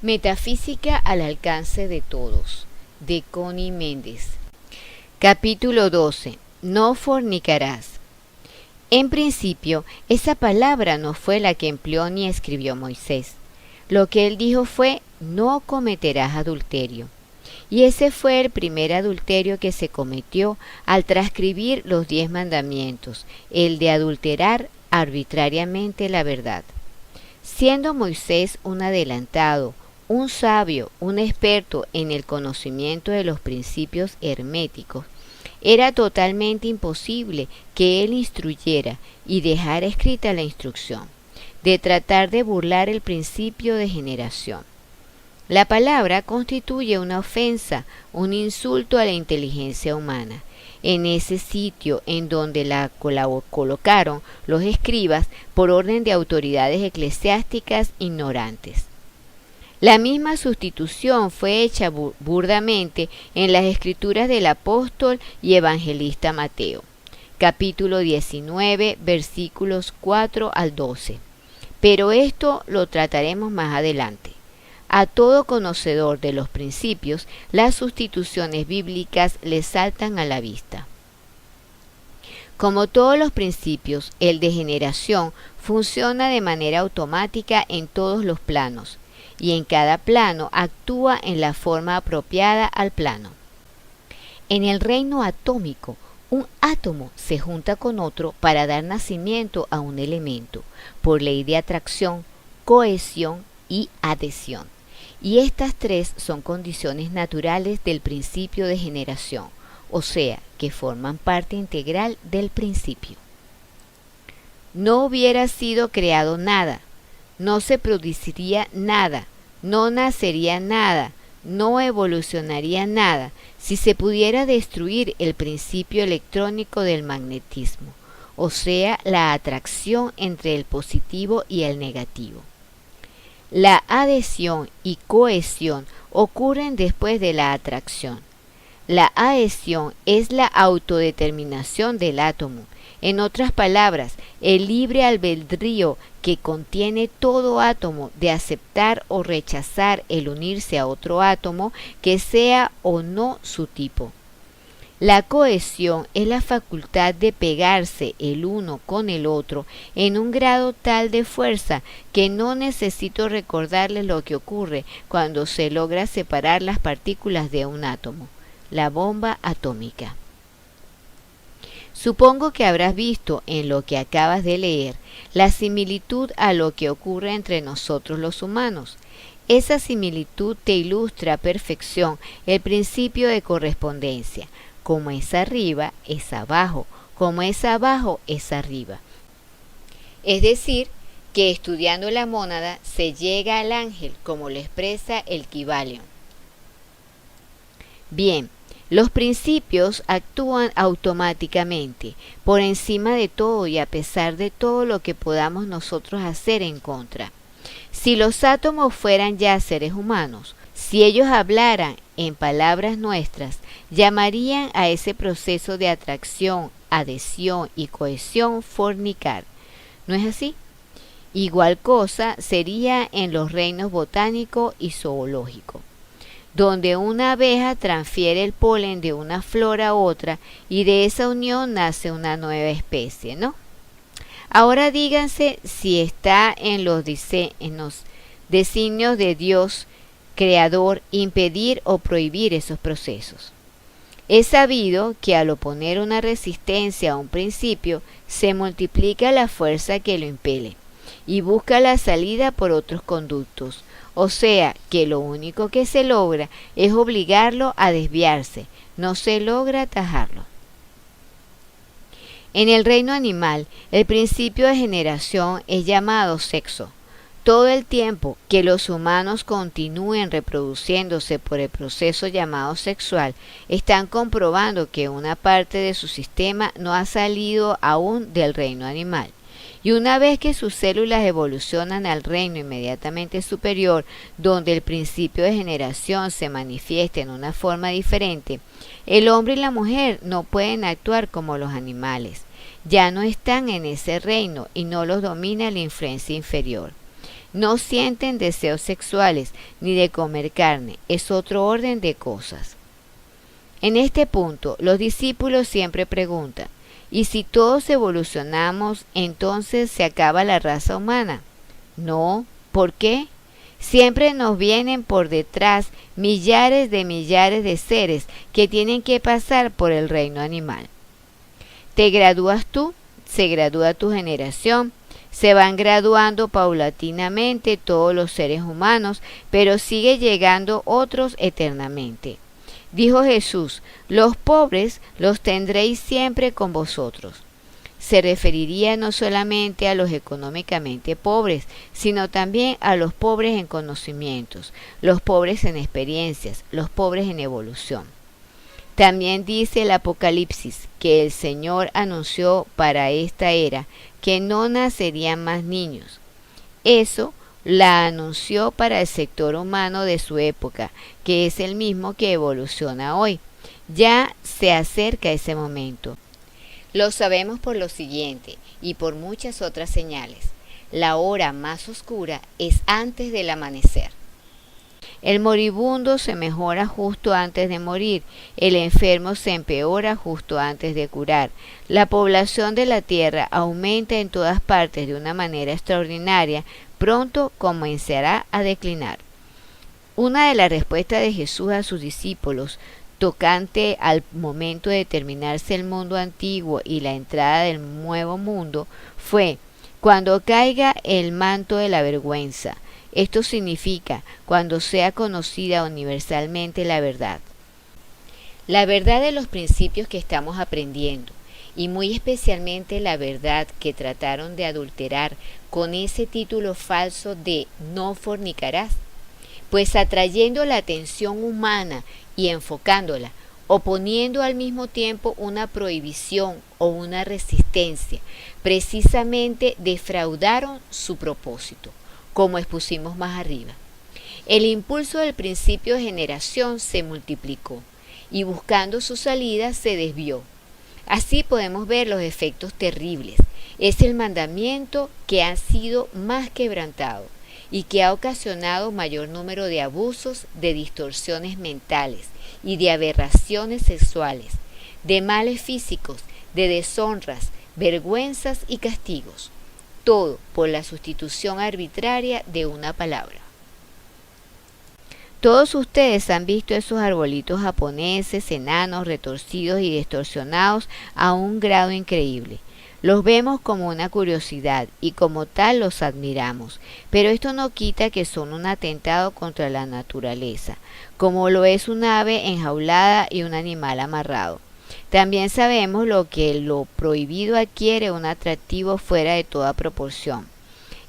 Metafísica al alcance de todos, de Connie Méndez. Capítulo 12. No fornicarás. En principio, esa palabra no fue la que empleó ni escribió Moisés. Lo que él dijo fue, no cometerás adulterio. Y ese fue el primer adulterio que se cometió al transcribir los 10 mandamientos, el de adulterar arbitrariamente la verdad. Siendo Moisés un adelantado, un sabio, un experto en el conocimiento de los principios herméticos, era totalmente imposible que él instruyera y dejara escrita la instrucción, de tratar de burlar el principio de generación. La palabra constituye una ofensa, un insulto a la inteligencia humana. En ese sitio en donde la colocaron los escribas por orden de autoridades eclesiásticas ignorantes. La misma sustitución fue hecha burdamente en las escrituras del apóstol y evangelista Mateo, capítulo 19, versículos 4 al 12. Pero esto lo trataremos más adelante. A todo conocedor de los principios, las sustituciones bíblicas le saltan a la vista. Como todos los principios, el de generación funciona de manera automática en todos los planos, y en cada plano actúa en la forma apropiada al plano. En el reino atómico, un átomo se junta con otro para dar nacimiento a un elemento, por ley de atracción, cohesión y adhesión. Y estas tres son condiciones naturales del principio de generación, o sea, que forman parte integral del principio. No hubiera sido creado nada, no se produciría nada, no nacería nada, no evolucionaría nada si se pudiera destruir el principio electrónico del magnetismo, o sea, la atracción entre el positivo y el negativo. La adhesión y cohesión ocurren después de la atracción. La adhesión es la autodeterminación del átomo. En otras palabras, el libre albedrío que contiene todo átomo de aceptar o rechazar el unirse a otro átomo que sea o no su tipo. La cohesión es la facultad de pegarse el uno con el otro en un grado tal de fuerza que no necesito recordarles lo que ocurre cuando se logra separar las partículas de un átomo, la bomba atómica. Supongo que habrás visto en lo que acabas de leer la similitud a lo que ocurre entre nosotros los humanos. Esa similitud te ilustra a perfección el principio de correspondencia. Como es arriba, es abajo. Como es abajo, es arriba. Es decir, que estudiando la mónada se llega al ángel, como lo expresa el Kybalion. Bien. Los principios actúan automáticamente, por encima de todo y a pesar de todo lo que podamos nosotros hacer en contra. Si los átomos fueran ya seres humanos, si ellos hablaran en palabras nuestras, llamarían a ese proceso de atracción, adhesión y cohesión fornicar. ¿No es así? Igual cosa sería en los reinos botánico y zoológico, donde una abeja transfiere el polen de una flor a otra y de esa unión nace una nueva especie, ¿no? Ahora díganse si está en los designios de Dios creador impedir o prohibir esos procesos. Es sabido que al oponer una resistencia a un principio se multiplica la fuerza que lo impele y busca la salida por otros conductos. O sea, que lo único que se logra es obligarlo a desviarse, no se logra atajarlo. En el reino animal, el principio de generación es llamado sexo. Todo el tiempo que los humanos continúen reproduciéndose por el proceso llamado sexual, están comprobando que una parte de su sistema no ha salido aún del reino animal. Y una vez que sus células evolucionan al reino inmediatamente superior, donde el principio de generación se manifiesta en una forma diferente, el hombre y la mujer no pueden actuar como los animales. Ya no están en ese reino y no los domina la influencia inferior. No sienten deseos sexuales ni de comer carne, es otro orden de cosas. En este punto, los discípulos siempre preguntan, ¿y si todos evolucionamos, entonces se acaba la raza humana? No, ¿por qué? Siempre nos vienen por detrás millares de seres que tienen que pasar por el reino animal. Te gradúas tú, se gradúa tu generación, se van graduando paulatinamente todos los seres humanos, pero sigue llegando otros eternamente. Dijo Jesús, los pobres los tendréis siempre con vosotros. Se referiría no solamente a los económicamente pobres, sino también a los pobres en conocimientos, los pobres en experiencias, los pobres en evolución. También dice el Apocalipsis que el Señor anunció para esta era que no nacerían más niños. Eso la anunció para el sector humano de su época, que es el mismo que evoluciona hoy. Ya se acerca ese momento. Lo sabemos por lo siguiente y por muchas otras señales. La hora más oscura es antes del amanecer. El moribundo se mejora justo antes de morir, el enfermo se empeora justo antes de curar. La población de la tierra aumenta en todas partes de una manera extraordinaria, pronto comenzará a declinar. Una de las respuestas de Jesús a sus discípulos tocante al momento de terminarse el mundo antiguo y la entrada del nuevo mundo fue: cuando caiga el manto de la vergüenza. Esto significa cuando sea conocida universalmente la verdad. La verdad de los principios que estamos aprendiendo, y muy especialmente la verdad que trataron de adulterar con ese título falso de no fornicarás, pues atrayendo la atención humana y enfocándola, o poniendo al mismo tiempo una prohibición o una resistencia, precisamente defraudaron su propósito, como expusimos más arriba. El impulso del principio de generación se multiplicó y buscando su salida se desvió. Así podemos ver los efectos terribles. Es el mandamiento que ha sido más quebrantado y que ha ocasionado mayor número de abusos, de distorsiones mentales y de aberraciones sexuales, de males físicos, de deshonras, vergüenzas y castigos. Todo por la sustitución arbitraria de una palabra. Todos ustedes han visto esos arbolitos japoneses, enanos, retorcidos y distorsionados a un grado increíble. Los vemos como una curiosidad y como tal los admiramos, pero esto no quita que son un atentado contra la naturaleza, como lo es un ave enjaulada y un animal amarrado. También sabemos lo prohibido adquiere un atractivo fuera de toda proporción.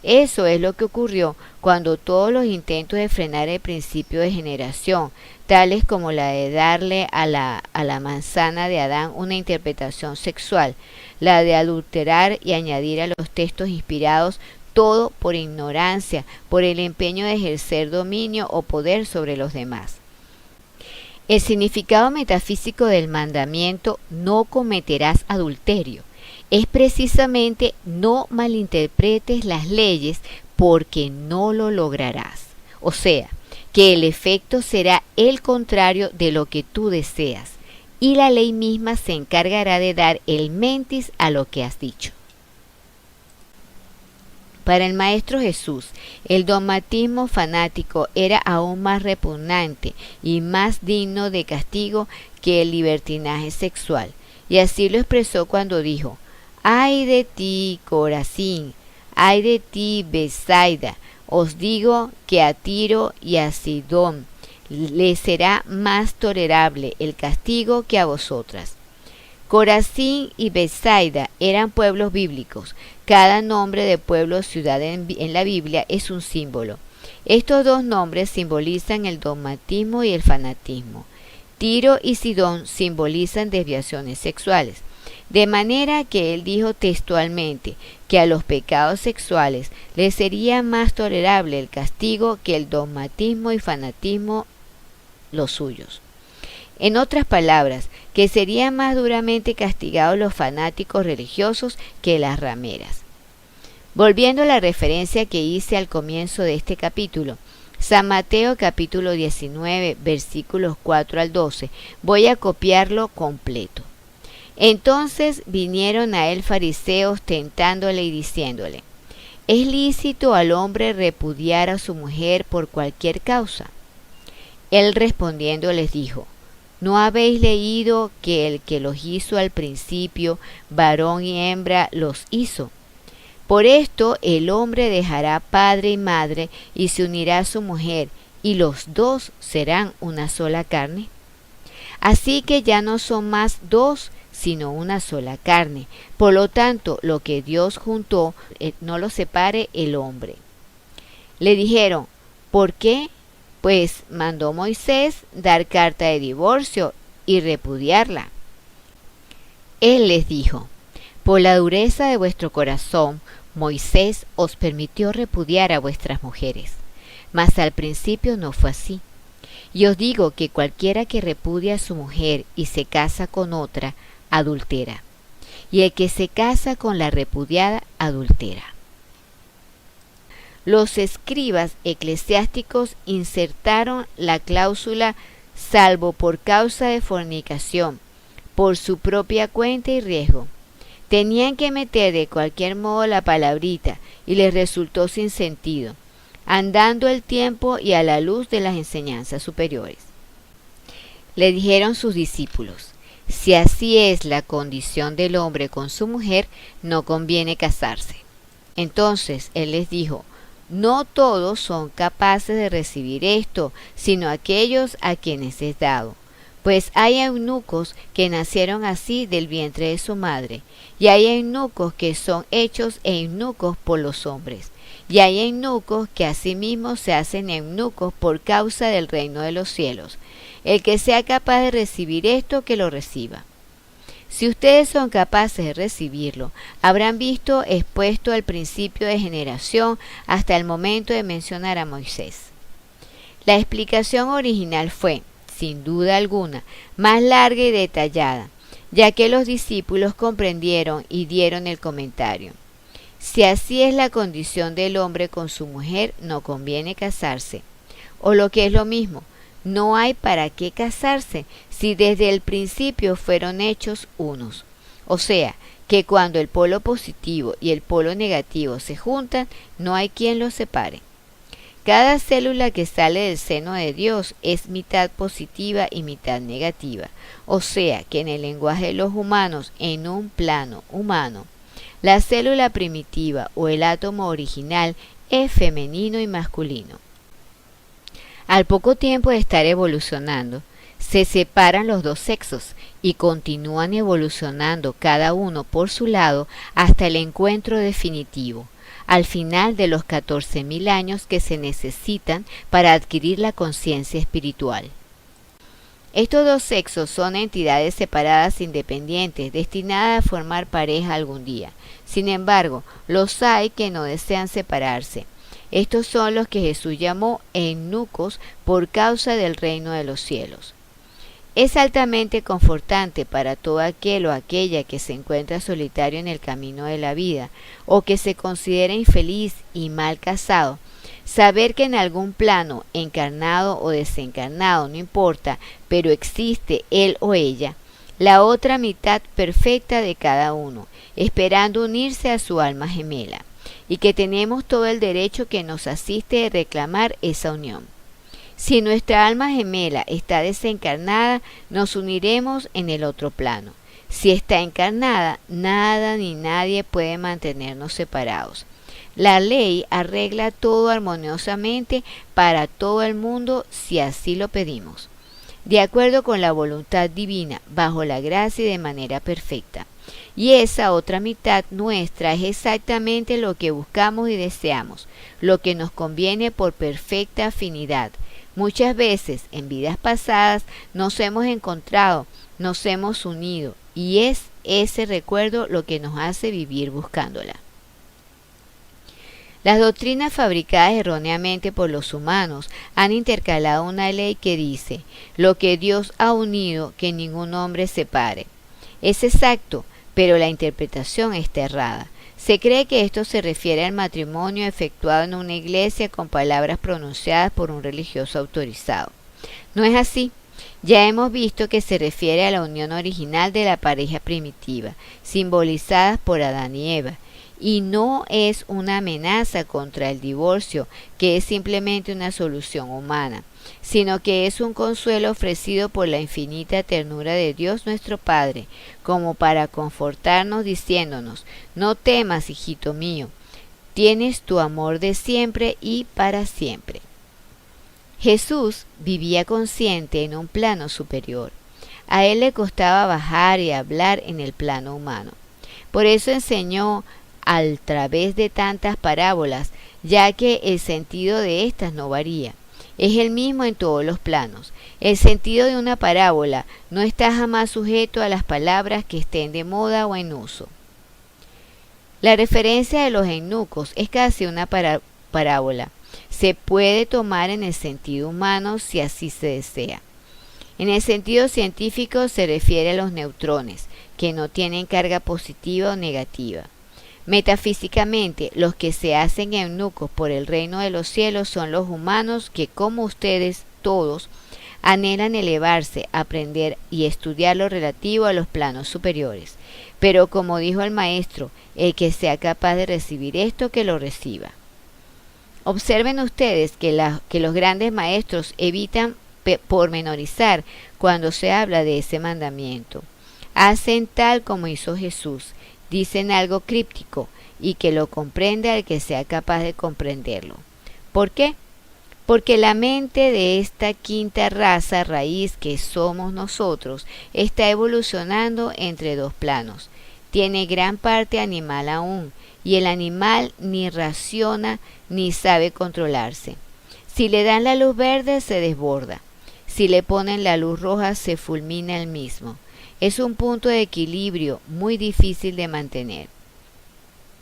Eso es lo que ocurrió cuando todos los intentos de frenar el principio de generación, tales como la de darle a la manzana de Adán una interpretación sexual, la de adulterar y añadir a los textos inspirados, todo por ignorancia, por el empeño de ejercer dominio o poder sobre los demás. El significado metafísico del mandamiento "no cometerás adulterio" es precisamente no malinterpretes las leyes porque no lo lograrás. O sea, que el efecto será el contrario de lo que tú deseas y la ley misma se encargará de dar el mentis a lo que has dicho. Para el Maestro Jesús, el dogmatismo fanático era aún más repugnante y más digno de castigo que el libertinaje sexual, y así lo expresó cuando dijo: «Ay de ti, Corazín, ay de ti, Betsaida, os digo que a Tiro y a Sidón le será más tolerable el castigo que a vosotras». Corazín y Betsaida eran pueblos bíblicos. Cada nombre de pueblo o ciudad en la Biblia es un símbolo. Estos dos nombres simbolizan el dogmatismo y el fanatismo. Tiro y Sidón simbolizan desviaciones sexuales. De manera que él dijo textualmente que a los pecados sexuales les sería más tolerable el castigo que el dogmatismo y fanatismo los suyos. En otras palabras, que serían más duramente castigados los fanáticos religiosos que las rameras. Volviendo a la referencia que hice al comienzo de este capítulo, San Mateo capítulo 19, versículos 4 al 12, voy a copiarlo completo. Entonces vinieron a él fariseos tentándole y diciéndole: ¿es lícito al hombre repudiar a su mujer por cualquier causa? Él respondiendo les dijo: ¿no habéis leído que el que los hizo al principio, varón y hembra, los hizo? Por esto el hombre dejará padre y madre y se unirá a su mujer, y los dos serán una sola carne. Así que ya no son más dos, sino una sola carne. Por lo tanto, lo que Dios juntó, no lo separe el hombre. Le dijeron: ¿por qué? Pues mandó Moisés dar carta de divorcio y repudiarla. Él les dijo: por la dureza de vuestro corazón, Moisés os permitió repudiar a vuestras mujeres, mas al principio no fue así. Y os digo que cualquiera que repudia a su mujer y se casa con otra, adultera, y el que se casa con la repudiada, adultera. Los escribas eclesiásticos insertaron la cláusula salvo por causa de fornicación, por su propia cuenta y riesgo. Tenían que meter de cualquier modo la palabrita y les resultó sin sentido, andando el tiempo y a la luz de las enseñanzas superiores. Le dijeron sus discípulos: si así es la condición del hombre con su mujer, no conviene casarse. Entonces él les dijo: no todos son capaces de recibir esto, sino aquellos a quienes es dado. Pues hay eunucos que nacieron así del vientre de su madre, y hay eunucos que son hechos eunucos por los hombres, y hay eunucos que asimismo se hacen eunucos por causa del reino de los cielos. El que sea capaz de recibir esto, que lo reciba. Si ustedes son capaces de recibirlo, habrán visto expuesto el principio de generación hasta el momento de mencionar a Moisés. La explicación original fue, sin duda alguna, más larga y detallada, ya que los discípulos comprendieron y dieron el comentario: si así es la condición del hombre con su mujer, no conviene casarse. O lo que es lo mismo, no hay para qué casarse si desde el principio fueron hechos unos. O sea, que cuando el polo positivo y el polo negativo se juntan, no hay quien los separe. Cada célula que sale del seno de Dios es mitad positiva y mitad negativa. O sea, que en el lenguaje de los humanos, en un plano humano, la célula primitiva o el átomo original es femenino y masculino. Al poco tiempo de estar evolucionando, se separan los dos sexos y continúan evolucionando cada uno por su lado hasta el encuentro definitivo, al final de los 14.000 años que se necesitan para adquirir la conciencia espiritual. Estos dos sexos son entidades separadas independientes, destinadas a formar pareja algún día. Sin embargo, los hay que no desean separarse. Estos son los que Jesús llamó eunucos por causa del reino de los cielos. Es altamente confortante para todo aquel o aquella que se encuentra solitario en el camino de la vida, o que se considera infeliz y mal casado, saber que en algún plano, encarnado o desencarnado, no importa, pero existe él o ella, la otra mitad perfecta de cada uno, esperando unirse a su alma gemela, y que tenemos todo el derecho que nos asiste de reclamar esa unión. Si nuestra alma gemela está desencarnada, nos uniremos en el otro plano. Si está encarnada, nada ni nadie puede mantenernos separados. La ley arregla todo armoniosamente para todo el mundo si así lo pedimos, de acuerdo con la voluntad divina, bajo la gracia y de manera perfecta. Y esa otra mitad nuestra es exactamente lo que buscamos y deseamos, lo que nos conviene por perfecta afinidad. Muchas veces, en vidas pasadas, nos hemos encontrado, nos hemos unido, y es ese recuerdo lo que nos hace vivir buscándola. Las doctrinas fabricadas erróneamente por los humanos han intercalado una ley que dice: lo que Dios ha unido, que ningún hombre separe. Es exacto, pero la interpretación está errada. Se cree que esto se refiere al matrimonio efectuado en una iglesia con palabras pronunciadas por un religioso autorizado. No es así. Ya hemos visto que se refiere a la unión original de la pareja primitiva, simbolizadas por Adán y Eva, y no es una amenaza contra el divorcio, que es simplemente una solución humana, sino que es un consuelo ofrecido por la infinita ternura de Dios nuestro Padre, como para confortarnos diciéndonos: no temas, hijito mío, tienes tu amor de siempre y para siempre. Jesús vivía consciente en un plano superior. A él le costaba bajar y hablar en el plano humano. Por eso enseñó a través de tantas parábolas, ya que el sentido de estas no varía. Es el mismo en todos los planos. El sentido de una parábola no está jamás sujeto a las palabras que estén de moda o en uso. La referencia de los eunucos es casi una parábola. Se puede tomar en el sentido humano si así se desea. En el sentido científico se refiere a los neutrones, que no tienen carga positiva o negativa. Metafísicamente, los que se hacen eunucos por el reino de los cielos son los humanos que, como ustedes todos, anhelan elevarse, aprender y estudiar lo relativo a los planos superiores. Pero como dijo el maestro, el que sea capaz de recibir esto, que lo reciba. Observen ustedes que los grandes maestros evitan pormenorizar cuando se habla de ese mandamiento. Hacen tal como hizo Jesús, dicen algo críptico y que lo comprenda el que sea capaz de comprenderlo. ¿Por qué? Porque la mente de esta quinta raza raíz que somos nosotros está evolucionando entre dos planos. Tiene gran parte animal aún, y el animal ni raciona ni sabe controlarse. Si le dan la luz verde se desborda, si le ponen la luz roja se fulmina el mismo. Es un punto de equilibrio muy difícil de mantener.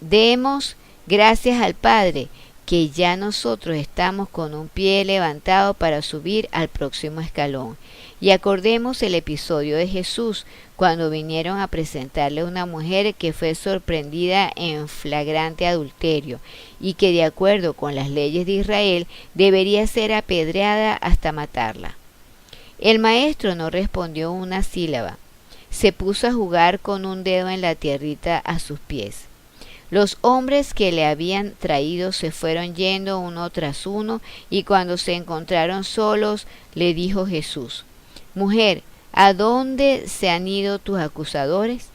Demos gracias al Padre que ya nosotros estamos con un pie levantado para subir al próximo escalón. Y acordemos el episodio de Jesús cuando vinieron a presentarle a una mujer que fue sorprendida en flagrante adulterio y que de acuerdo con las leyes de Israel debería ser apedreada hasta matarla. El maestro no respondió una sílaba. Se puso a jugar con un dedo en la tierrita a sus pies. Los hombres que le habían traído se fueron yendo uno tras uno y cuando se encontraron solos le dijo Jesús: Mujer, ¿a dónde se han ido tus acusadores?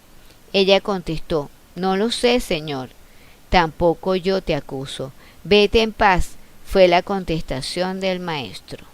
Ella contestó: No lo sé, Señor. Tampoco yo te acuso. Vete en paz, fue la contestación del maestro.